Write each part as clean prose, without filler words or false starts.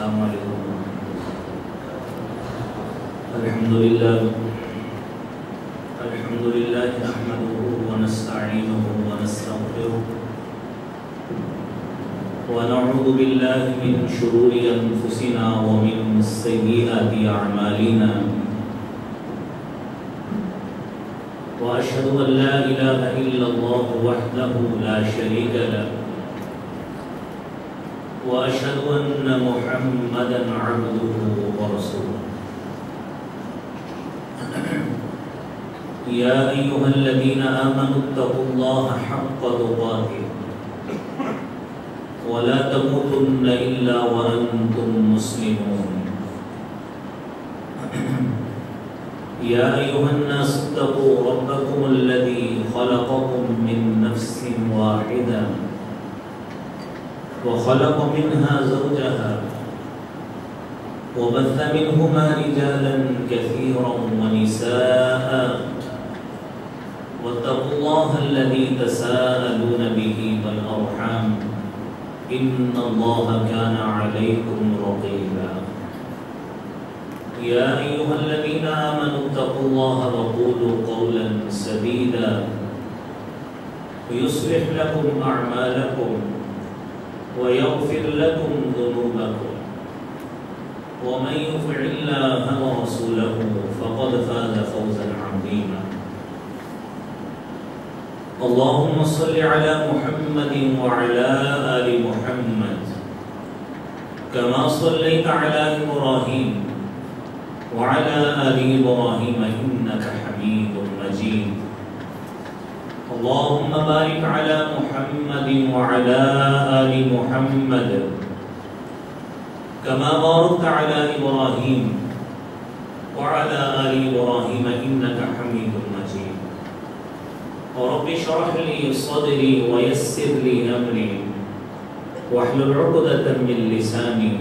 السلام علیکم الحمد للہ نحمده ونستعینه ونستغفره ونعوذ باللہ من شرور انفسنا ومن سیئات اعمالنا واشهد ان لا اله الا الله وحده لا شريك له واشهد ان محمدا عبده ورسوله يا ايها الذين امنوا اتقوا الله حق تقاته ولا تموتن الا وانتم مسلمون يا ايها الناس اتقوا ربكم الذي خلقكم من نفس واحده وخلق منها زوجها وبث منهما رجالا كثيرا ونساء واتقوا الله الذي تساءلون به والأرحام إن الله كان عليكم رقيبا يا أيها الذين آمنوا اتقوا الله وقولوا قولا سديدا يصلح لكم أعمالكم ويغفر لكم ذنوبكم ومن يطع الله ورسوله فقد فاز فوزا عظيما اللهم صل على محمد وعلى آل محمد كما صليت على إبراهيم وعلى آل إبراهيم إنك حميد مجيد اللهم بارك على محمد وعلى آل محمد كما باركت على إبراهيم وعلى آل إبراهيم إنك حميد مجيد رب اشرح لي صدري ويسر لي أمري واحلل عقدة من لساني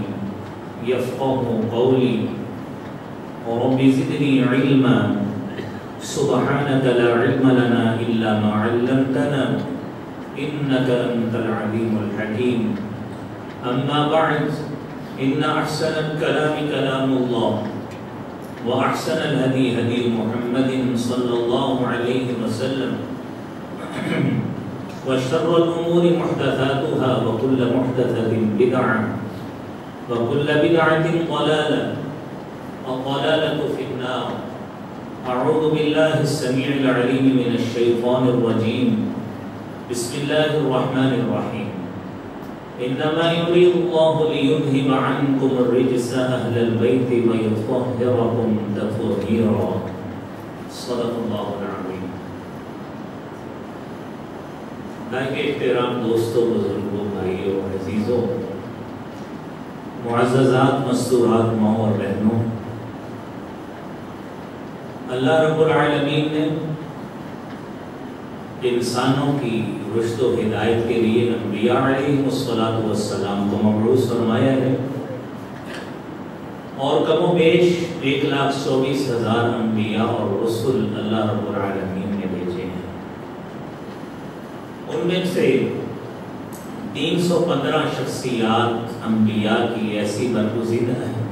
يفقهوا قولي رب زدني علما سبحانك لا علم لنا إلا ما علمتنا إنك أنت العليم الحكيم أما بعد إن أحسن الكلام كلام الله وأحسن الهدي هدي محمد صلى الله عليه وسلم وشر الأمور محدثاتها وكل محدثة بدعة وكل بدعة ضلالة الضلالة في النار أعوذ بالله السميع العليم من الشيطان الرجيم بسم الله الرحمن الرحيم إنما يريد الله ليذهب عنكم الرجس أهل البيت ويطهركم تطهيرا صدق الله العظيم لائق احترام دوستوں بزرگوں بھائیوں عزیزوں معززات مستورات ماں اور بہنوں اللہ رب العالمین نے انسانوں کی رشد و ہدایت کے لیے انبیاء علیہ السلام کو مبعوث فرمایا ہے اور کم و بیش 1,24,000 انبیاء اور رسول اللہ رب العالمین نے بھیجے ہیں۔ ان میں سے 315 شخصیات انبیاء کی ایسی برگزیدہ ہیں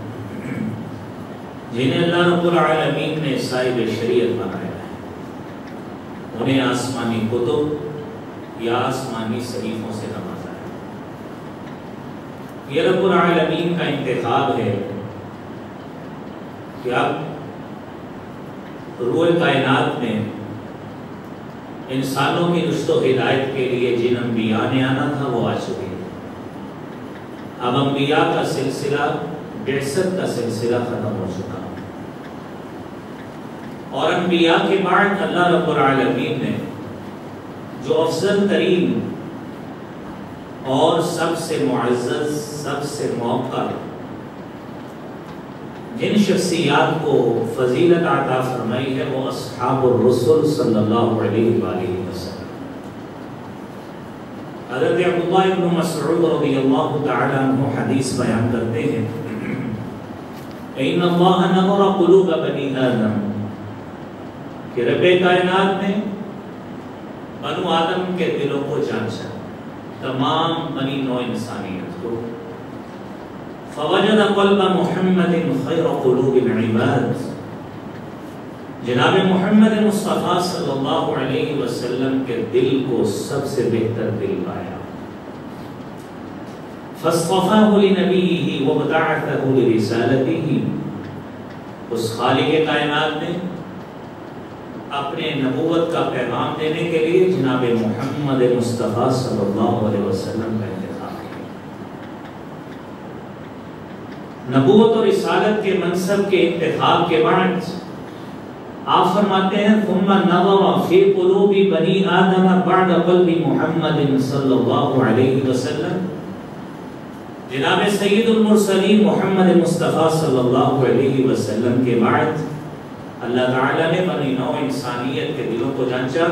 جنہیں اللہ رب العالمین نے صاحب شریعت بنایا ہے، انہیں آسمانی کتب یا آسمانی صحیفوں سے نوازا ہے۔ یہ رب العالمین کا انتخاب ہے کہ اب روئے کائنات میں انسانوں کی رشد و ہدایت کے لیے جن انبیاء نے آنا تھا وہ آ چکے ہیں۔ اب انبیاء کا سلسلہ بعثت کا سلسلہ ختم ہو چکا، اور انبیاء کے بعد اللہ رب العالمین نے جو افضل ترین اور سب سے معزز سب سے موقر جن شخصیات کو فضیلت عطا فرمائی ہے وہ اصحاب الرسول صلی اللہ علیہ وآلہ وسلم۔ حضرت عبداللہ ابن مسعود رضی اللہ تعالیٰ عنہ حدیث بیان کرتے ہیں إِنَّ اللَّهَ نَظَرَ قُلُوبَ بَنِي آدَمَ کہ رب کائنات نے بنو آدم کے دلوں کو جانچا، تمام بنی نوع انسانیت کو، فوجد قلب محمد خیر قلوب العباد، جناب محمد مصطفیٰ صلی اللہ علیہ وسلم کے دل کو سب سے بہتر دل پایا۔ فاصطفاه لنبیہ وابتعثه لرسالتہ، اس خالق کائنات نے اپنے نبوت کا پیغام دینے کے لیے جناب محمد مصطفیٰ صلی اللہ علیہ وسلم کا انتخاب کیا۔ نبوت اور رسالت کے منصب کے انتخاب کے بعد آپ فرماتے ہیں ثم نظر فی قلوب بنی آدم بعد قلب محمد صلی اللہ علیہ وسلم، جناب سید المرسلین محمد مصطفیٰ صلی اللہ علیہ وسلم کے بعد اللہ تعالیٰ نے بنی نوع انسانیت کے دلوں کو جانچا۔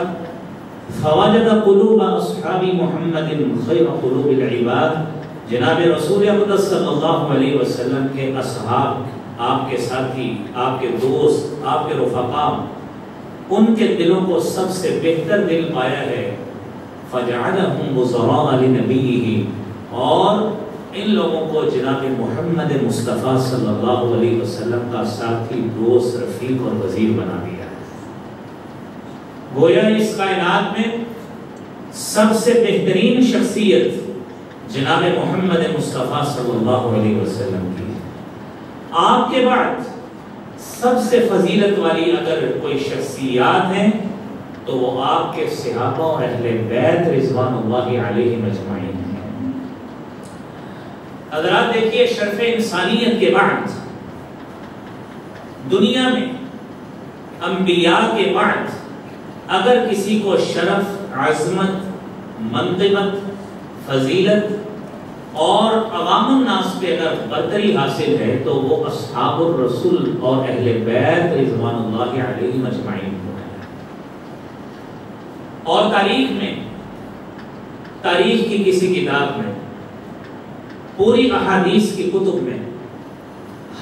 فوجد قلوب اصحاب محمد خیر قلوب العباد، جناب رسول اقدس صلی اللہ علیہ وسلم کے اصحاب، آپ کے ساتھی، آپ کے دوست، آپ کے رفقاء، ان کے دلوں کو سب سے بہتر دل پایا ہے۔ فجعلهم وزراء لنبیہ، اور ان لوگوں کو جناب محمد مصطفیٰ صلی اللہ علیہ وسلم کا ساتھی، دوست، رفیق اور وزیر بنا دیا ہے۔ گویا اس کائنات میں سب سے بہترین شخصیت جناب محمد مصطفیٰ صلی اللہ علیہ وسلم کی ہے۔ آپ کے بعد سب سے فضیلت والی اگر کوئی شخصیات ہیں تو وہ آپ کے صحابہ اور اہل بیت رضوان اللہ علیہم اجمعین ہیں۔ حضرات دیکھیے، شرف انسانیت کے بعد دنیا میں انبیاء کے بعد اگر کسی کو شرف، عظمت، منقبت، فضیلت اور عوام الناس پہ اگر برتری حاصل ہے تو وہ اصحاب الرسول اور اہل بیت رضوان اللہ علیہم اجمعین کو ہے۔ اور تاریخ میں، تاریخ کی کسی کتاب میں، پوری احادیث کی کتب میں،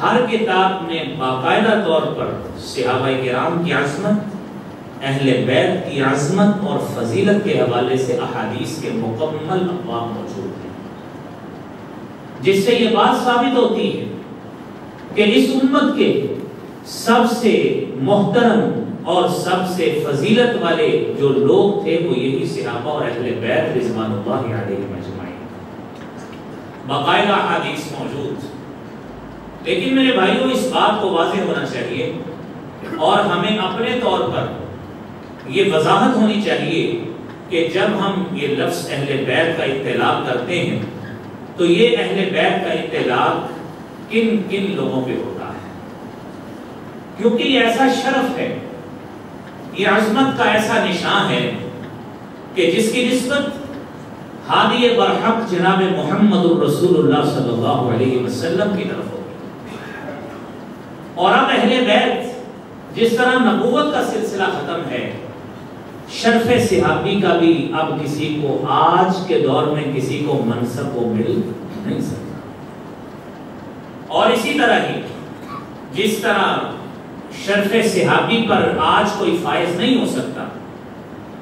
ہر کتاب میں باقاعدہ طور پر صحابہ کرام کی عظمت، اہل بیت کی عظمت اور فضیلت کے حوالے سے احادیث کے مکمل ابواب موجود ہیں، جس سے یہ بات ثابت ہوتی ہے کہ اس امت کے سب سے محترم اور سب سے فضیلت والے جو لوگ تھے وہ یہی صحابہ اور اہل بیت رضوان اللہ علیہم اجمعین، باقاعدہ حدیث موجود۔ لیکن میرے بھائیوں، اس بات کو واضح ہونا چاہیے اور ہمیں اپنے طور پر یہ وضاحت ہونی چاہیے کہ جب ہم یہ لفظ اہل بیت کا اطلاق کرتے ہیں تو یہ اہل بیت کا اطلاق کن کن لوگوں پہ ہوتا ہے، کیونکہ یہ ایسا شرف ہے، یہ عظمت کا ایسا نشان ہے کہ جس کی نسبت ہادی برحق جناب محمد الرسول اللہ صلی اللہ علیہ وسلم کی طرف ہوگی۔ اور اب اہل بیت، جس طرح نبوت کا سلسلہ ختم ہے، شرف صحابی کا بھی اب کسی کو آج کے دور میں کسی کو منصب کو مل نہیں سکتا۔ اور اسی طرح ہی جس طرح شرف صحابی پر آج کوئی فائز نہیں ہو سکتا،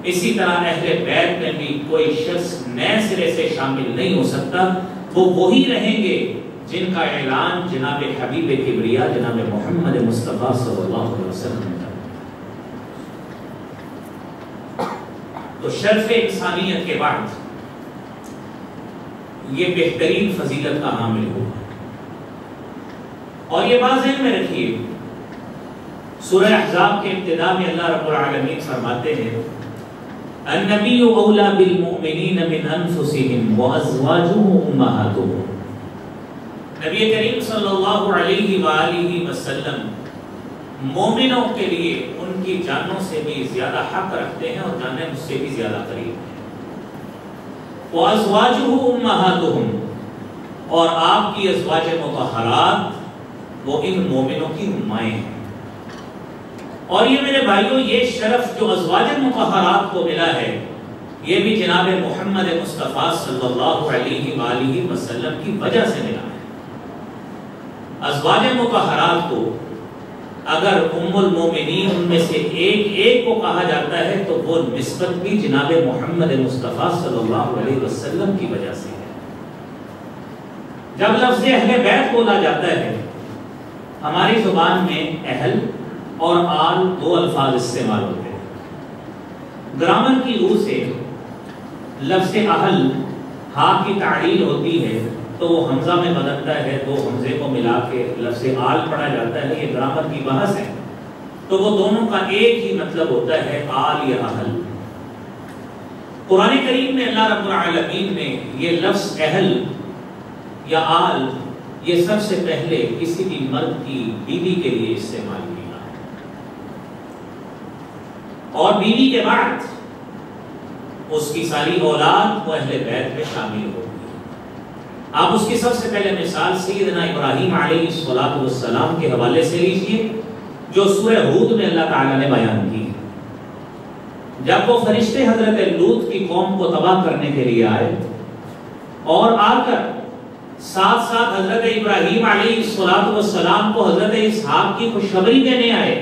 اسی طرح اہل بیت میں بھی کوئی شخص نئے سرے سے شامل نہیں ہو سکتا، وہ وہی رہیں گے جن کا اعلان جناب حبیب کبریا جناب محمد مصطفیٰ صلی اللہ علیہ وسلم نے کیا۔ تو شرف انسانیت کے بعد یہ بہترین فضیلت کا حامل ہوا، اور یہ بات ذہن میں رکھیے، سورہ احزاب کے ابتدا میں اللہ رب العالمین فرماتے ہیں النبی اولی بالمؤمنین من انفسهم وازواجه امہاتهم، نبی کریم صلی اللہ علیہ وآلہ وسلم مومنوں کے لیے ان کی جانوں سے بھی زیادہ حق رکھتے ہیں اور جانیں اس سے بھی زیادہ قریب ہیں۔ وازواجه امہاتهم، اور آپ کی ازواج مطہرات وہ ان مومنوں کی مائیں ہیں۔ اور یہ میرے بھائیوں، یہ شرف جو ازواج مطہرات کو ملا ہے، یہ بھی جناب محمد مصطفیٰ صلی اللہ علیہ وآلہ وسلم کی وجہ سے ملا ہے۔ ازواج مطہرات کو اگر ام المومنین ان میں سے ایک کو کہا جاتا ہے تو وہ نسبت بھی جناب محمد مصطفیٰ صلی اللہ علیہ وسلم کی وجہ سے ہے۔ جب لفظ اہل بیت بولا جاتا ہے ہماری زبان میں اہل اور آل دو الفاظ استعمال ہوتے ہیں۔ گرامر کی روح سے لفظ اہل ہا کی تعلیل ہوتی ہے تو وہ حمزہ میں بدلتا ہے، دو حمزے کو ملا کے لفظ آل پڑھا جاتا ہے، یہ گرامر کی بحث ہے۔ تو وہ دونوں کا ایک ہی مطلب ہوتا ہے آل یا اہل۔ قرآن کریم میں اللہ رب العالمین نے یہ لفظ اہل یا آل یہ سب سے پہلے کسی بھی مرد کی بیوی کے لیے استعمال کیا ہے، اور بیوی کے بعد اس کی ساری اولاد وہ اہل بیت میں شامل ہوگی۔ آپ اس کی سب سے پہلے مثال سیدنا ابراہیم علیہ السلام کے حوالے سے لیجئے جو سورہ ہود میں اللہ تعالیٰ نے بیان کی۔ جب وہ فرشتے حضرت لوط کی قوم کو تباہ کرنے کے لیے آئے اور آ کر ساتھ ساتھ حضرت ابراہیم علیہ السلام کو حضرت اسحاق کی خوشخبری دینے آئے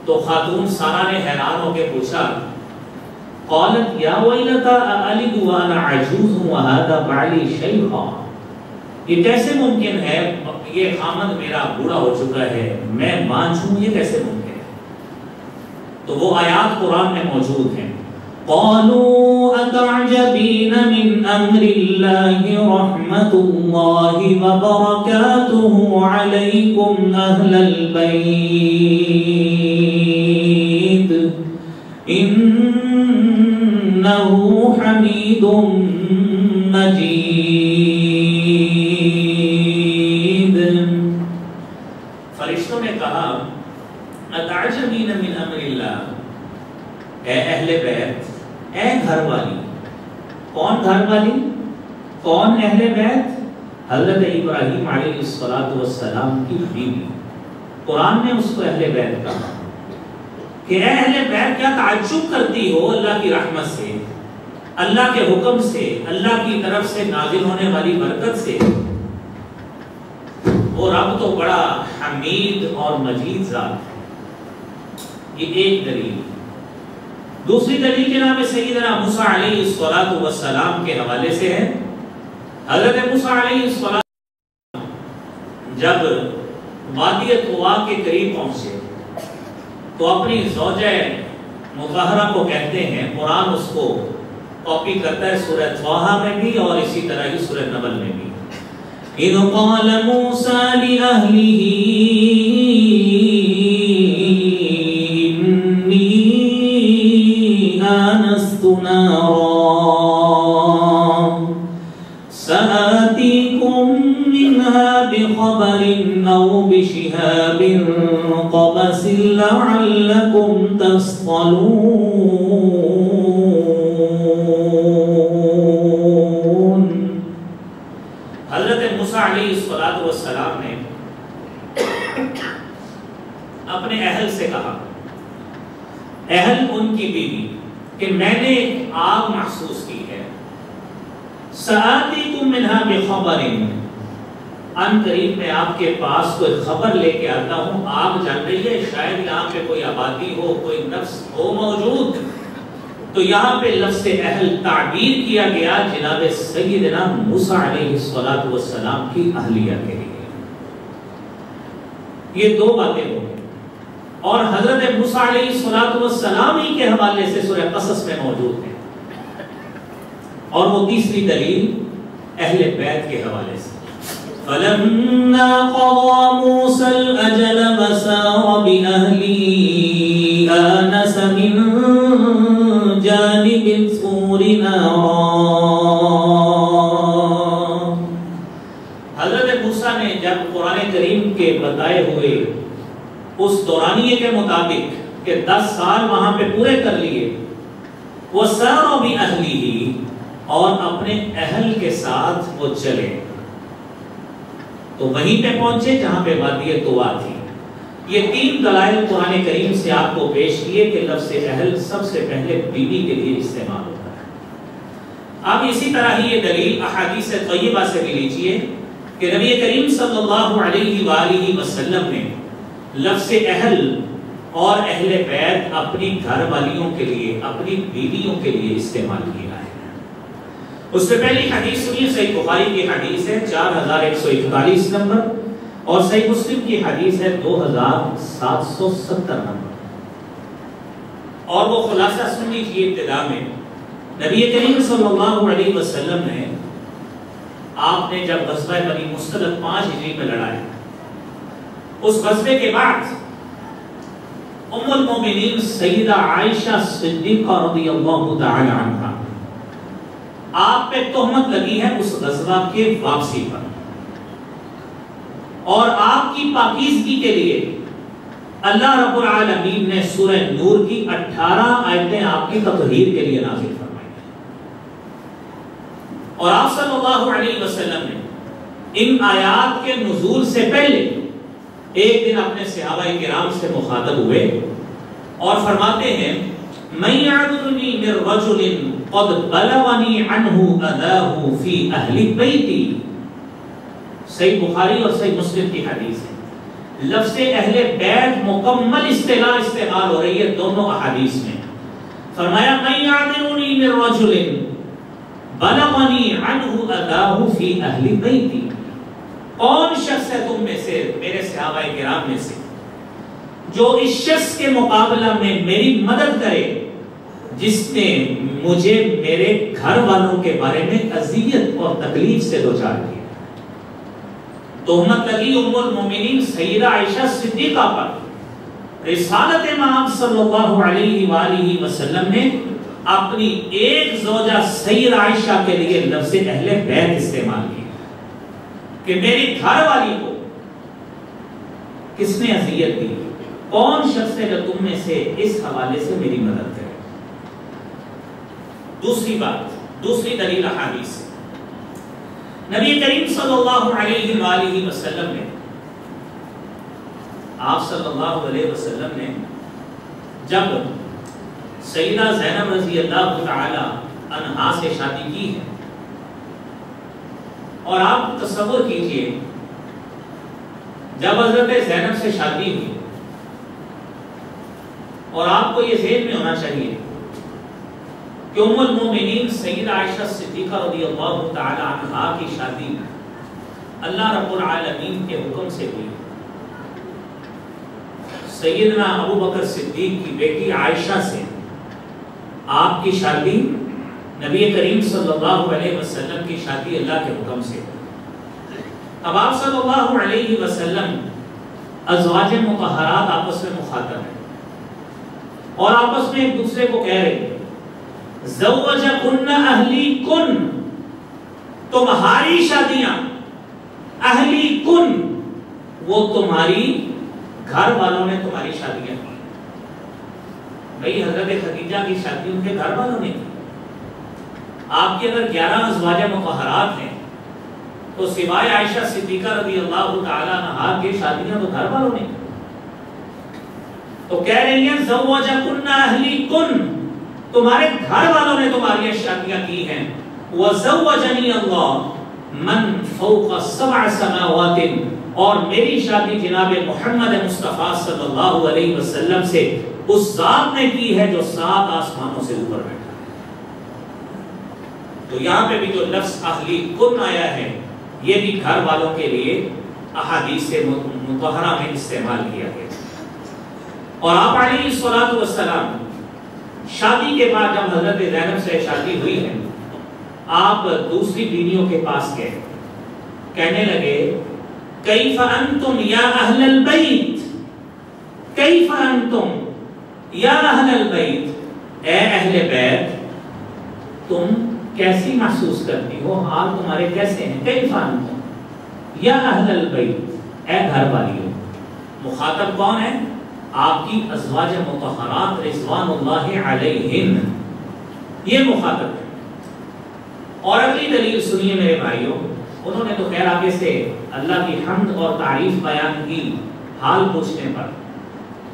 تو خاتون سارہ نے حیران ہو کے پوچھا، قالت یا ویلتا اَأَلِدُ وَأَنَا عَجُوزٌ وَهَذَا بَعْلِي شَيْخًا، یہ کیسے ممکن ہے، یہ خامد میرا بوڑھا ہو چکا ہے، میں ماں چھوں، یہ کیسے ممکن ہے؟ تو وہ آیات قرآن میں موجود ہیں۔ قالوا اتعجبین من امر اللہ رحمت اللہ وبرکاتہ علیکم اہل البیت انہ حمید مجید۔ فرشتوں نے کہا اتعجبین من امر اللہ، اے اہل بیت، اے گھر والی۔ کون گھر والی؟ کون اہل بیت؟ حضرت ابراہیم علیہ السلام کی بیوی۔ قرآن نے اس کو اہل بیت کہا کہ اے اہل بیت، کیا تعجب کرتی ہو اللہ کی رحمت سے، اللہ کے حکم سے، اللہ کی طرف سے نازل ہونے والی برکت سے؟ وہ رب تو بڑا حمید اور مجید ذات ہے۔ یہ ایک دلیل۔ دوسری دلیل جناب سیدنا موسیٰ علیہ السلام کے حوالے سے ہے۔ حضرت موسیٰ علیہ السلام جب وادی طویٰ کے قریب پہنچے تو اپنی زوجہ مطہرہ کو کہتے ہیں، قرآن اس کو کاپی کرتا ہے سورہ طٰہٰ میں بھی اور اسی طرح ہی سورہ نمل میں بھی۔ اِذْ قَالَ مُوسَىٰ لِأَهْلِهِ آنست نارا سآتيكم منها بخبر أو بشهاب قبس لعلكم تصطلون۔ حضرت موسیٰ علیہ السلام نے اپنے اہل سے کہا، اہل ان کی بیوی، کہ میں نے ایک آگ محسوس کی ہے، سآتیکم منہا بخبر، ان قریب میں آپ کے پاس کوئی خبر لے کے آتا ہوں، آگ جل رہی ہے، شاید یہاں پہ کوئی آبادی ہو، کوئی نفس ہو موجود۔ تو یہاں پہ لفظ اہل تعبیر کیا گیا جناب سیدنا موسیٰ علیہ السلام کی اہلیہ کے لیے۔ یہ دو باتیں ہو گئی، اور حضرت موسیٰ علیہ السلام ہی کے حوالے سے سورہ قصص میں موجود ہے۔ اور وہ تیسری دلیل اہل بیت کے حوالے سے، فَلَمَّا قَضَى مُوسَى الْأَجَلَ وَسَارَ بِأَهْلِهِ آنَسَ مِن جَانِبِ الطُّورِ نَارًا۔ حضرت موسیٰ نے جب قرآن کریم کے بتائے ہوئے اس دورانیے کے مطابق کہ 10 سال وہاں پہ پورے کر لیے، وہ سارا بھی اہلی ہی، اور اپنے اہل کے ساتھ وہ چلے تو وہیں پہ پہنچے جہاں پہ وادی طویٰ تھی۔ یہ 3 دلائل قرآن کریم سے آپ کو پیش کیے کہ لفظ اہل سب سے پہلے بیوی کے لیے استعمال ہوتا ہے۔ اب اسی طرح ہی یہ دلیل احادیث طیبہ سے بھی لیجئے کہ نبی کریم صلی اللہ علیہ وآلہ وسلم نے لفظ اہل اور اہل بیت اپنی گھر والیوں کے لیے، اپنی بیویوں کے لیے استعمال کیا ہے۔ اس سے پہلی حدیث سنیے، صحیح بخاری کی حدیث ہے 4141 نمبر، اور صحیح مسلم کی حدیث ہے 2770 نمبر۔ اور وہ خلاصہ سن لیجیے ابتدا میں، نبی کریم صلی اللہ علیہ وسلم نے، آپ نے جب غزوہ بنی مستلق 5 ہجری میں لڑایا، اس غزوے کے بعد ام المومنین سیدہ عائشہ صدیقہ رضی اللہ تعالی عنہا، آپ پہ تہمت لگی ہے اس غزوہ کے واپسی پر، اور آپ کی پاکیزگی کے لیے اللہ رب العالمین نے سورہ نور کی 18 آیتیں آپ کی تطہیر کے لیے نازل فرمائی، اور آپ صلی اللہ علیہ وسلم نے ان آیات کے نزول سے پہلے ایک دن اپنے صحابہ کرام سے مخاطب ہوئے اور فرماتے ہیں من يعذرني من رجل قد بلغني عنه اذاه في اهل بيتي، صحیح بخاری اور صحیح مسلم کی حدیث ہے۔ لفظ اہل بیت مکمل اصطلاح استعمال ہو رہی ہے دونوں احادیث میں۔ فرمایا من يعذرني من رجل بلغني عنه اذاه في اهل بيتي، کون شخص ہے تم میں سے، میرے صحابہ کرام میں سے، جو اس شخص کے مقابلہ میں میری مدد کرے جس نے مجھے میرے گھر والوں کے بارے میں اذیت اور تکلیف سے دوچار کیا۔ تہمت لگی ام المومنین سیدہ عائشہ صدیقہ پر۔ رسالت امام صلی اللہ علیہ وآلہ وسلم نے اپنی ایک زوجہ سیدہ عائشہ کے لیے لفظ اہل بیت استعمال کیا کہ میری گھر والی کو کس نے اذیت دی، کون شخص ہے جو تم میں سے اس حوالے سے میری مدد کرے۔ دوسری بات، دوسری دلیل احادیث، نبی کریم صلی اللہ علیہ وآلہ وسلم نے، آپ صلی اللہ علیہ وسلم نے جب سیدہ زینب رضی اللہ تعالی عنہا سے شادی کی ہے، اور آپ تصور کیجئے جب حضرت زینب سے شادی ہوئی، اور آپ کو یہ ذہن میں ہونا چاہیے کہ ام المومنین سیدہ عائشہ صدیقہ رضی اللہ تعالی عنہا کی شادی اللہ رب العالمین کے حکم سے ہوئی۔ سیدنا ابو بکر صدیق کی بیٹی عائشہ سے آپ کی شادی نبی کریم صلی اللہ علیہ وسلم کی شادی اللہ کے حکم سے۔ اب آپ صلی اللہ علیہ وسلم ازواج مطہرات آپس میں مخاطب ہیں، اور آپس میں ایک دوسرے کو کہہ رہے ہیں زوجکن اہلیکن، تمہاری شادیاں، اہلیکن وہ تمہاری گھر والوں نے تمہاری شادیاں کی۔ بھئی حضرت خدیجہ کی شادی ان کے گھر والوں نے کی۔ آپ کی اگر 11 ازواج مطہرات ہیں تو سوائے عائشہ صدیقہ رضی اللہ تعالی عنہا کی شادیاں تو گھر والوں نے کی۔ تو کہہ رہی ہیں زوجکن اہلیکن، تمہارے گھر والوں نے تمہاری شادیاں کی ہیں۔ وزوجنی اللہ من فوق 7 سماوات، اور میری شادی جناب محمد مصطفیٰ صلی اللہ علیہ وسلم سے اس ذات نے کی ہے جو 7 آسمانوں سے اوپر بیٹھا ہے۔ تو یہاں پہ بھی جو لفظ اہلیکن آیا ہے یہ بھی گھر والوں کے لیے احادیث مطہرہ میں استعمال کیا گیا۔ اور آپ علیہ الصلوۃ والسلام شادی کے بعد جب حضرت زینب سے شادی ہوئی ہے، آپ دوسری بیویوں کے پاس گئے، کہنے لگے کیف انتم یا اہل البیت، کیف انتم یا اہل البیت، اے اہل بیت تم کیسی محسوس کرتی ہو، حال تمہارے کیسے ہیں؟ کیف انتم یا اہل البیت، اے گھر والیوں۔ مخاطب کون ہے؟ آپ کی ازواج مطہرات رضوان اللہ علیہن، یہ مخاطب ہے۔ اور اگلی دلیل سنیے میرے بھائیوں، انہوں نے تو خیر آگے سے اللہ کی حمد اور تعریف بیان کی حال پوچھنے پر۔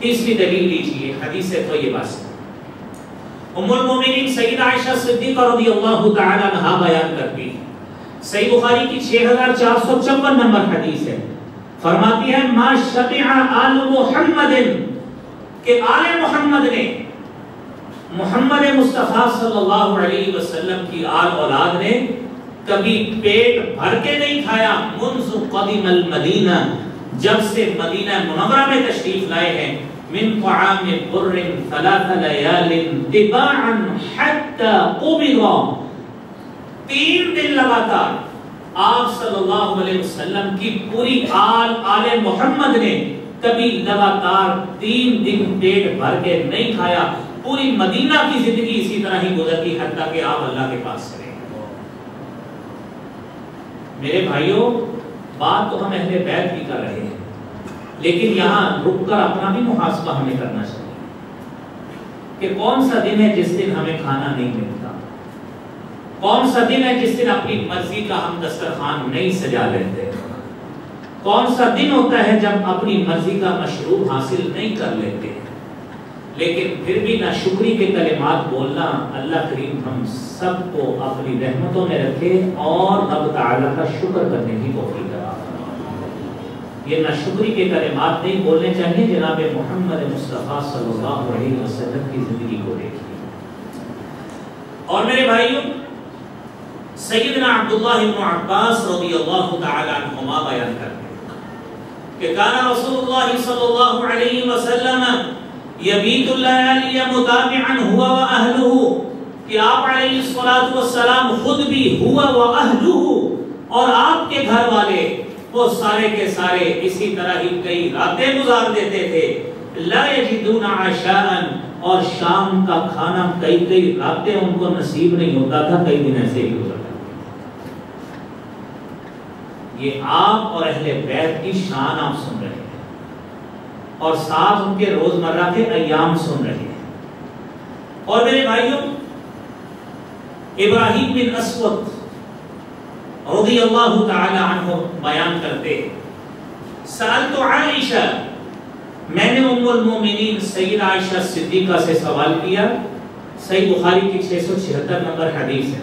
تیسری دلیل لیجیے حدیث طیبہ سے، ام المومنین سیدہ عائشہ صدیقہ رضی اللہ تعالی عنہا بیان کرتی ہے، صحیح بخاری کی 6454 نمبر حدیث ہے، فرماتی ہے ما شبع آل محمد، کہ آل محمد نے محمد مصطفیٰ صلی اللہ علیہ وسلم کی آل اولاد نے کبھی پیٹ بھر کے نہیں کھایا منذ قدم المدینہ، جب سے مدینہ منورہ میں تشریف لائے ہیں، من طعام بر ثلاث لیال تباعا حتی قبض، 3 دن لگاتار آپ صلی اللہ علیہ وسلم کی پوری آل محمد نے کبھی لگاتار 3 دن پیٹ بھر کے نہیں کھایا۔ پوری مدینہ کی زندگی اسی طرح ہی گزرتی حتیٰ کہ آپ اللہ کے پاس چلے۔ میرے بھائیوں، بات تو ہم اہل بیت بھی کر رہے ہیں، لیکن یہاں رک کر اپنا بھی محاسبہ ہمیں کرنا چاہیے کہ کون سا دن ہے جس دن ہمیں کھانا نہیں ملتا، کون سا دن ہے جس دن اپنی مرضی کا ہم دسترخوان نہیں سجا لیتے، کون سا دن ہوتا ہے جب اپنی مرضی کا مشروب حاصل نہیں کر لیتے، لیکن پھر بھی ناشکری کے کلمات بولنا اللہ کریم ہم سب کو اپنی رحمتوں میں رکھے اور رب تعالیٰ کا شکر کرنے کی توفیق عطا فرمائے۔ یہ ناشکری کے کلمات نہیں بولنے چاہیے۔ جناب محمد مصطفیٰ صلی اللہ علیہ وسلم کی زندگی کو دیکھیے۔ اور میرے بھائیوں، سیدنا عبداللہ بن عباس رضی اللہ تعالی عنہما بیان کرتے ہیں کہ کان رسول اللہ صلی اللہ علیہ وسلم یبیت اللیالی متابعا ہوا و اہلہ، کہ آپ علیہ السلام خود بھی ہوا و اہلہ اور آپ کے گھر والے وہ سارے کے سارے اسی طرح ہی کئی راتیں گزار دیتے تھے۔ لا یجدون عشاء، اور شام کا کھانا کئی راتیں ان کو نصیب نہیں ہوتا تھا، کئی دن ایسے ہی گزرتا۔ یہ آپ اور اہل بیت کی شان آپ سن رہے ہیں اور ساتھ ان کے روزمرہ کے ایام سن رہے ہیں۔ اور میرے بھائیوں، ابراہیم بن اسود رضی اللہ تعالی عنہ بیان کرتے، سألت عائشہ، میں نے ام المومنین سید عائشہ صدیقہ سے سوال کیا، صحیح بخاری کی 676 نمبر حدیث ہے،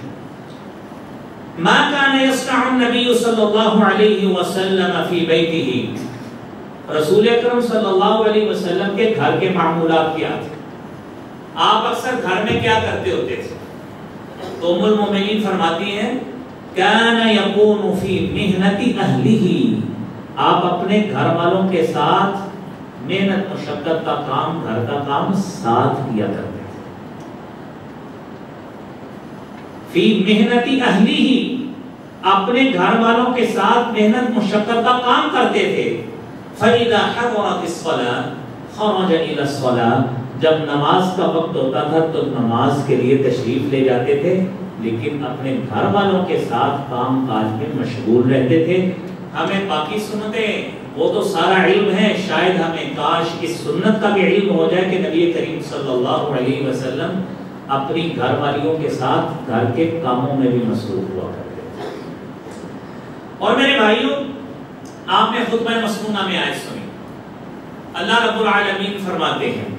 ما كان يصنع النبي صلی اللہ علیہ وسلم فی بیتہ، رسول اکرم صلی اللہ علیہ وسلم کے گھر کے معمولات کیا تھے، آپ اکثر گھر میں کیا کرتے ہوتے تھے؟ تو ام المومنین فرماتی ہیں كان يكون في محنة أهله، آپ اپنے گھر والوں کے ساتھ محنت مشقت کا کام، گھر کا کام ساتھ کیا کرتے تھے۔ فی محنة أهله، اپنے گھر والوں کے ساتھ محنت مشقت کا کام کرتے تھے۔ فَإِذَا حَضَرَتِ الصَّلَاةُ خَرَجَ إِلَى الصَّلَاةِ، جب نماز کا وقت ہوتا تھا تو نماز کے لیے تشریف لے جاتے تھے، لیکن اپنے گھر والوں کے ساتھ کام کاج میں مشغول رہتے تھے۔ ہمیں باقی سنتیں وہ تو سارا علم ہے، شاید ہمیں کاش اس سنت کا بھی علم ہو جائے کہ نبی کریم صلی اللہ علیہ وسلم اپنی گھر والیوں کے ساتھ گھر کے کاموں میں بھی مصروف ہوا کرتے تھے۔ اور میرے بھائیوں، آپ نے خطبہ مسنونہ میں آیت سنی، اللہ رب العالمین فرماتے ہیں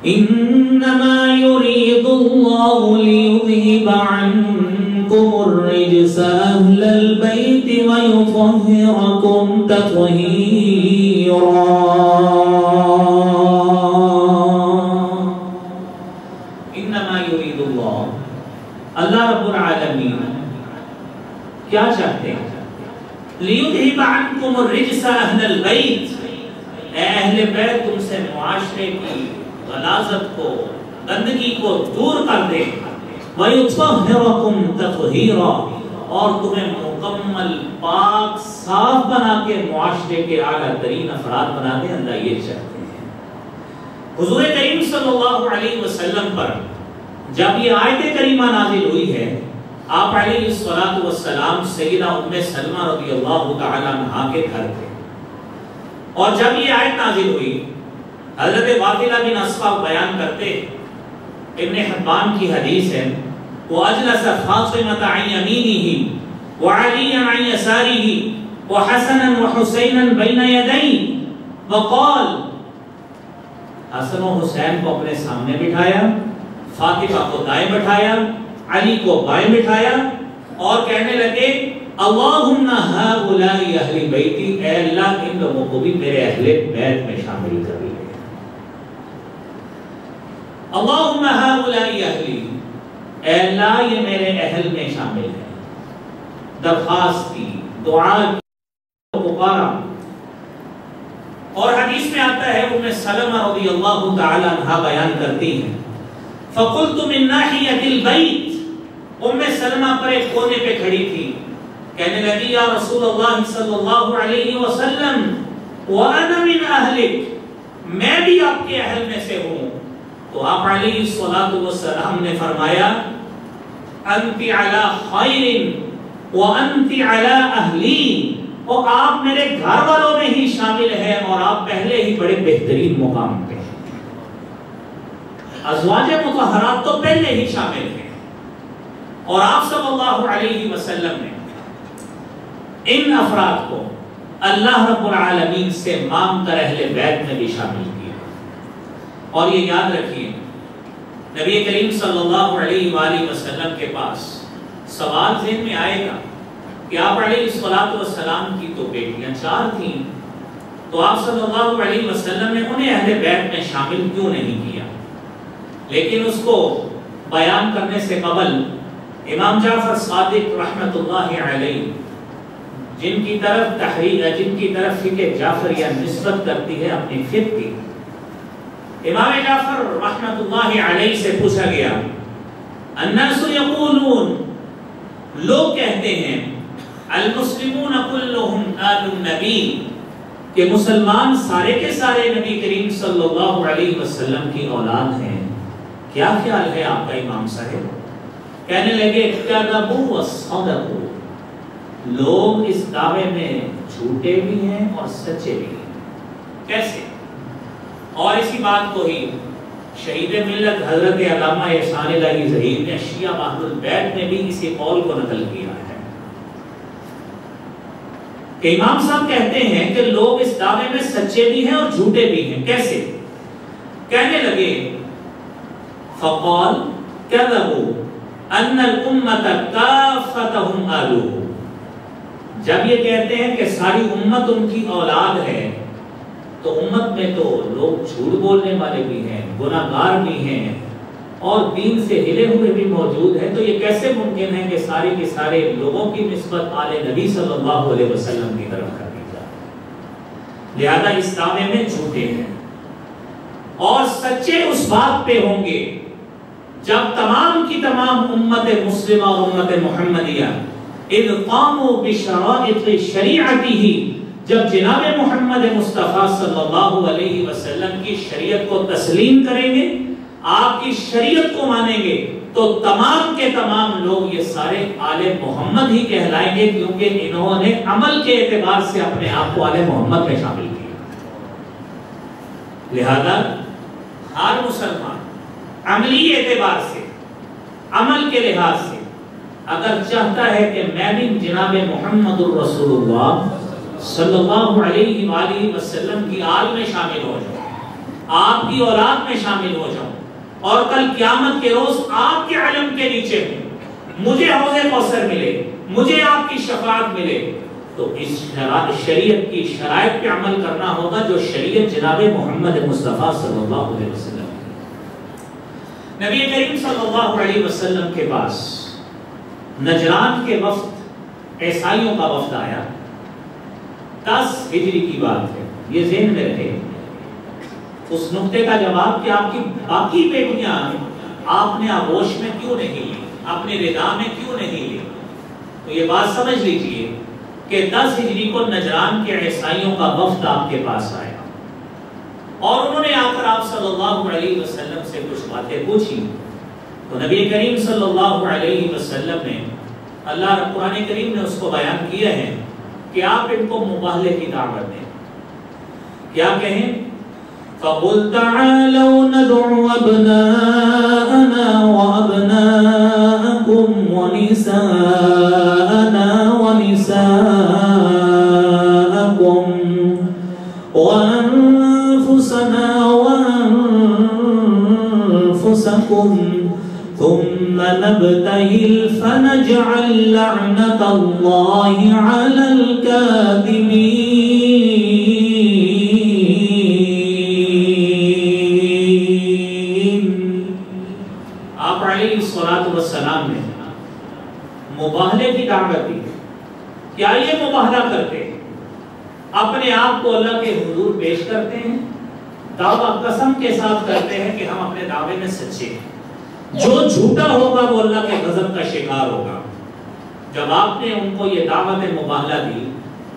انما يريد الله ليذهب عنكم الرجس اهل البيت ويطهركم تطهيرا۔ انما يريد الله، اللہ رب العالمین کیا چاہتے ہیں؟ ليذهب عنكم الرجس اهل البيت، اے اہل بیت تم سے معاشرے کی غلاظت کو، گندگی کو دور کر دے، وَيُطَهِّرَكُمْ تَطْهِيرًا، اور تمہیں مکمل پاک صاف بنا کے معاشرے کے اعلیٰ ترین افراد بنا دے۔ اللہ یہ چاہتے ہیں۔ حضور کریم صلی اللہ علیہ وسلم پر جب یہ آیت کریمہ نازل ہوئی ہے، آپ علیہ السلام سیدہ ام سلمہ رضی اللہ تعالی عنہا کے گھر تھے، اور جب یہ آیت نازل ہوئی، حضرت واقعہ بن اسقع بیان کرتے، ابن حبان کی حدیث ہے، وَأَجْلَسَ فَاطِمَةَ عَنْ يَمِينِهِ وَعَلِيًّا عَنْ يَسَارِهِ وَحَسَنًا وَحُسَيْنًا بَيْنَ يَدَيْهِ وَقَالَ، حسن و حسین کو اپنے سامنے بٹھایا، فاطمہ کو دائیں بٹھایا، علی کو بائیں بٹھایا، اور کہنے لگے اللہم ہؤلاء اہل بیتی، اے اللہ ان لوگوں کو بھی میرے اہل بیت میں شامل کر لے۔ اللہم ہؤلاء اہلی، اے اللہ یہ میرے اہل میں شامل ہے. درخواست کی، دعا کی، پکارا. اور حدیث میں آتا ہے ام سلمہ رضی اللہ تعالی عنہا بیان کرتی ہیں فقلت من ناحیۃ البیت، ام سلمہ پر ایک کونے پہ کھڑی تھی، کہنے لگی یا رسول اللہ صلی اللہ علیہ وسلم وانا من اہلک، میں بھی آپ کے اہل میں سے ہوں. تو آپ علیہ الصلوۃ والسلام نے فرمایا انت علی خیر وانت علی اہلی، اور آپ میرے گھر والوں میں ہی شامل ہیں اور آپ پہلے ہی بڑے بہترین مقام پہ ہیں. ازواج مطہرات تو پہلے ہی شامل ہیں، اور آپ صلی اللہ علیہ وسلم نے ان افراد کو اللہ رب العالمین سے مانگ کر اہل بیت میں بھی شامل کیا. اور یہ یاد رکھیے نبی کریم صلی اللہ علیہ وآلہ وسلم کے پاس سوال ذہن میں آئے گا کہ آپ علیہ السلام کی تو بیٹیاں 4 تھیں، تو آپ صلی اللہ علیہ وسلم نے انہیں اہل بیت میں شامل کیوں نہیں کیا؟ لیکن اس کو بیان کرنے سے قبل امام جعفر صادق رحمت اللہ علیہ جن کی طرف فقہ جعفریہ نسبت کرتی ہے اپنی فقہ کی، امام جعفر رحمت اللہ علیہ سے پوچھا گیا الناس یقولون، لوگ کہتے ہیں المسلمون کلہم آل النبی، کہ مسلمان سارے کے سارے نبی کریم صلی اللہ علیہ وسلم کی اولاد ہیں، کیا خیال ہے آپ کا امام صاحب؟ کہنے لگے کذبوا وصدقوا، لوگ اس دعوے میں جھوٹے بھی ہیں اور سچے بھی ہیں. کیسے؟ اور اسی بات کو ہی شہید ملت حضرت علامہ احسان الہی ظہیر نے شیعہ اہل البیت میں بھی اسی قول کو نقل کیا ہے کہ امام صاحب کہتے ہیں کہ لوگ اس دعوے میں سچے بھی ہیں اور جھوٹے بھی ہیں. کیسے؟ کہنے لگے فقال کذبوا ان الامۃ کافتہم آلوہ، جب یہ کہتے ہیں کہ ساری امت ان کی اولاد ہے تو امت میں تو لوگ جھوٹ بولنے والے بھی ہیں، گناہگار بھی ہیں اور دین سے ہلے ہوئے بھی موجود ہیں، تو یہ کیسے ممکن ہے کہ سارے کے سارے لوگوں کی نسبت آل نبی صلی اللہ علیہ وسلم کی طرف کر دی جائے؟ لہذا اس دعوے میں جھوٹے ہیں اور سچے اس بات پہ ہوں گے جب تمام کی تمام امت مسلمہ اور امت محمدیہ اذ قاموا بشرائط شریعتہ، جب جناب محمد مصطفیٰ صلی اللہ علیہ وسلم کی شریعت کو تسلیم کریں گے، آپ کی شریعت کو مانیں گے، تو تمام کے تمام لوگ یہ سارے آل محمد ہی کہلائیں گے، کیونکہ انہوں نے عمل کے اعتبار سے اپنے آپ کو آل محمد میں شامل کیا. لہذا ہر مسلمان عملی اعتبار سے، عمل کے لحاظ سے اگر چاہتا ہے کہ میں بھی جناب محمد الرسول اللہ صلی اللہ علیہ وآلہ وسلم کی آل میں شامل ہو جاؤں، آپ کی اولاد میں شامل ہو جاؤں اور کل قیامت کے روز آپ کے علم کے نیچے ہوں، مجھے حوض کوثر ملے، مجھے آپ کی شفاعت ملے، تو اس شریعت کی شرائط پہ عمل کرنا ہوگا جو شریعت جناب محمد مصطفیٰ صلی اللہ علیہ وسلم. نبی کریم صلی اللہ علیہ وسلم کے پاس نجران کے وفد عیسائیوں کا وفد آیا. 10 ہجری کی بات ہے، یہ ذہن میں رہے. اس نقطے کا جواب کہ آپ کی باقی بیٹیاں آپ نے آغوش میں کیوں نہیں لی، اپنے رضا میں کیوں نہیں لی؟ تو یہ بات سمجھ لیجئے کہ 10 ہجری کو نجران کے عیسائیوں کا وفد آپ کے پاس آیا اور انہوں نے آ کر آپ صلی اللہ علیہ وسلم سے کچھ باتیں پوچھی. تو نبی کریم صلی اللہ علیہ وسلم نے اللہ قرآن کریم نے اس کو بیان کیا ہے کہ آپ ان کو مباہلے کی دعوت دیں. کیا کہیں؟ فَقُلْ تَعَالَوْا نَدْعُ أَبْنَاءَنَا وَأَبْنَاءَكُمْ وَنِسَاءَنَا وَنِسَاءَكُمْ وَأَنفُسَنَا وَأَنفُسَكُمْ ثم نبتهل فنجعل لعنة الله على الكاذبين. وعدہ کرتے ہیں، اپنے آپ کو اللہ کے حضور پیش کرتے ہیں، دعویٰ قسم کے ساتھ کرتے ہیں کہ ہم اپنے دعوے میں سچے ہیں، جو جھوٹا ہوگا وہ اللہ کے غضب کا شکار ہوگا۔ جب آپ نے ان کو یہ دعوت مباہلہ دی،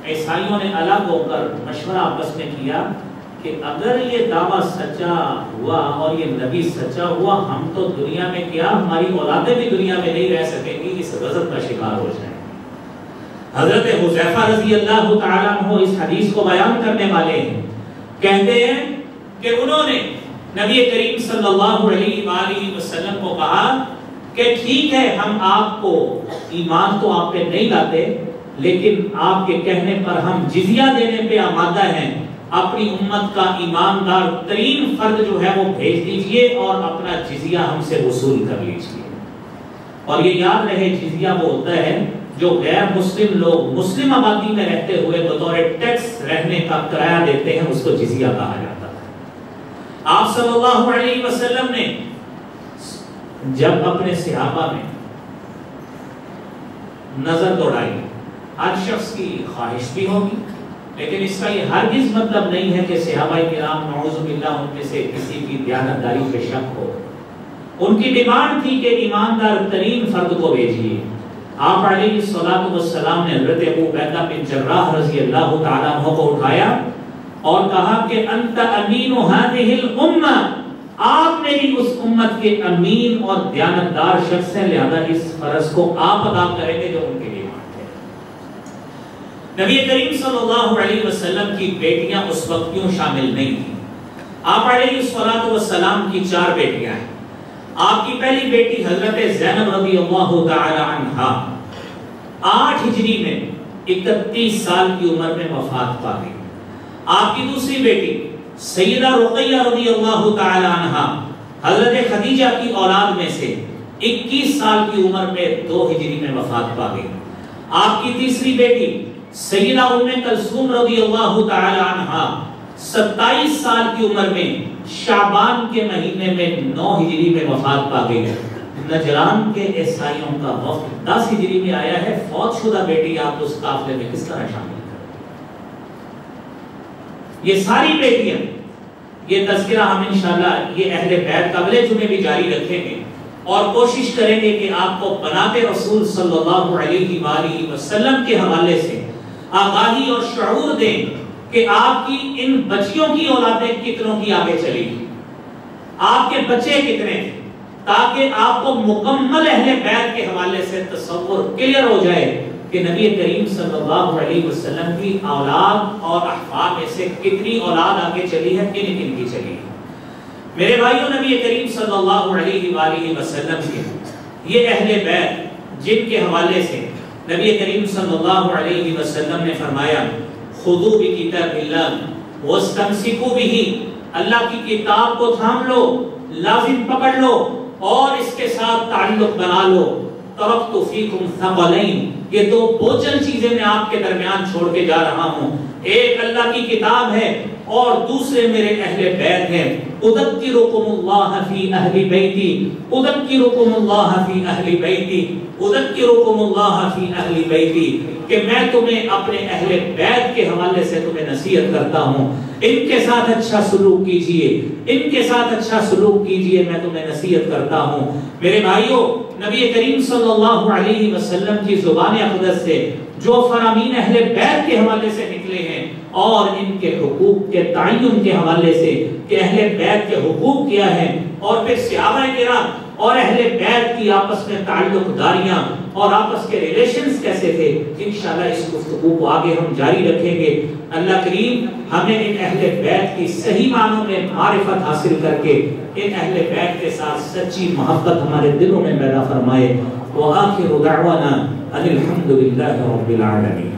عیسائیوں نے الگ ہو کر مشورہ آپس میں کیا کہ اگر یہ دعویٰ سچا ہوا اور یہ نبی سچا ہوا، ہم تو دنیا میں کیا، ہماری اولادیں بھی دنیا میں نہیں رہ سکیں گی، اس غضب کا شکار ہو جائیں۔ حضرت حذیفہ رضی اللہ تعالیٰ عنہ اس حدیث کو بیان کرنے والے ہیں، کہتے ہیں کہ انہوں نے نبی کریم صلی اللہ علیہ وآلہ وسلم کو کہا کہ ٹھیک ہے، ہم آپ کو ایمان تو آپ پہ نہیں لاتے، لیکن آپ کے کہنے پر ہم جزیہ دینے پہ آمادہ ہیں، اپنی امت کا ایماندار ترین فرد جو ہے وہ بھیج دیجئے اور اپنا جزیہ ہم سے وصول کر لیجئے۔ اور یہ یاد رہے، جزیہ وہ ہوتا ہے جو غیر مسلم لوگ مسلم آبادی میں رہتے ہوئے بطور ٹیکس رہنے کا کرایہ دیتے ہیں، اس کو جزیہ کہا جاتا ہے۔ آپ صلی اللہ علیہ وسلم نے جب اپنے صحابہ میں نظر دوڑائی، ہر شخص کی خواہش بھی ہوگی، لیکن اس کا یہ ہرگز مطلب نہیں ہے کہ صحابہ کرام نعوذ باللہ ان میں سے کسی کی دیانتداری پہ شک ہو۔ ان کی ڈیمانڈ تھی کہ ایماندار ترین فرد کو بھیجیے۔ آپ علیہ الصلوۃ والسلام نے حضرت ابو عبیدہ بن جراح رضی اللہ تعالیٰ عنہ کو اٹھایا اور کہا کہ انت امین هذه الامہ، آپ میری اس امت کے امین اور دیانتدار شخص ہیں، لہذا اس فرض کو آپ ادا کریں گے جو ان کے لیے مانتے ہیں۔ نبی کریم صلی اللہ علیہ وسلم کی بیٹیاں اس وقت کیوں شامل نہیں تھیں؟ آپ علیہ الصلوۃ والسلام کی 4 بیٹیاں ہیں۔ آپ کی پہلی بیٹی حضرت زینب رضی اللہ تعالی عنہا 8 ہجری میں 31 سال کی عمر میں وفات پا گئی۔ آپ کی دوسری بیٹی سیدہ رقیہ رضی اللہ تعالی عنہا حضرت خدیجہ کی اولاد میں سے 21 سال کی عمر میں 2 ہجری میں وفات پا گئی۔ آپ کی تیسری بیٹی سیدہ ام کلثوم رضی اللہ تعالی عنہا 27 سال کی عمر میں شعبان کے مہینے میں 9 ہجری میں وفات پا گئی۔ نجران کے عیسائیوں کا وفد 10 ہجری میں آیا ہے، فوت شدہ بیٹی آپ اس قافلے میں کس طرح شامل؟ یہ ساری بیٹیاں، یہ تذکرہ ہم انشاءاللہ یہ اہل بیت کا اگلے جمعے بھی جاری رکھیں گے اور کوشش کریں گے کہ آپ کو بناتے رسول صلی اللہ علیہ وآلہ وسلم کے حوالے سے آگاہی اور شعور دیں کہ آپ کی ان بچیوں کی اولادیں کتنوں کی آگے چلی، آپ کے بچے کتنے تھے، تاکہ آپ کو مکمل اہل بیت کے حوالے سے تصور کلیئر ہو جائے کہ نبی کریم صلی اللہ علیہ وسلم کی اولاد اور احفاد میں سے کتنی اولاد آگے چلی ہے، کن کن کی چلی ہے۔ میرے بھائیوں، نبی کریم صلی اللہ علیہ وآلہ وسلم کے یہ اہل بیت جن کے حوالے سے نبی کریم صلی اللہ علیہ وسلم نے فرمایا خذوا بکتاب اللہ واستمسکوا بہ، اللہ کی کتاب کو تھام لو، لازم پکڑ لو اور اس کے ساتھ تعلق بنا لو۔ ترکت فیکم ثقلین، یہ 2 بوجھل چیزیں میں آپ کے درمیان چھوڑ کے جا رہا ہوں، ایک اللہ کی کتاب ہے اور دوسرے میرے اہل بیت ہیں۔ اذکرکم اللہ فی اہل بیتی، اذکرکم اللہ فی اہل بیتی، اذکرکم اللہ فی اہل بیتی، کہ میں تمہیں اپنے اہل بیت کے حوالے سے تمہیں نصیحت کرتا ہوں، ان کے ساتھ اچھا سلوک کیجئے، ان کے ساتھ اچھا سلوک کیجئے، میں تمہیں نصیحت کرتا ہوں۔ میرے بھائیوں، نبی کریم صلی اللہ علیہ وسلم کی زبان اقدس سے جو فرامین اہل بیت کے حوالے سے نکلے ہیں اور ان کے حقوق کے تعین کے حوالے سے کہ اہل بیت کے حقوق کیا ہیں، اور پھر صحابہ کرام اور اہل بیت کی آپس میں تعلق داریاں اور آپس کے ریلیشنز کیسے تھے، انشاءاللہ اس گفتگو کو آگے ہم جاری رکھیں گے۔ اللہ کریم ہمیں ان اہل بیت کی صحیح معنوں میں معرفت حاصل کر کے ان اہل بیت کے ساتھ سچی محبت ہمارے دلوں میں پیدا فرمائے۔ وآخر دعوانا ان الحمد للہ رب العالمین۔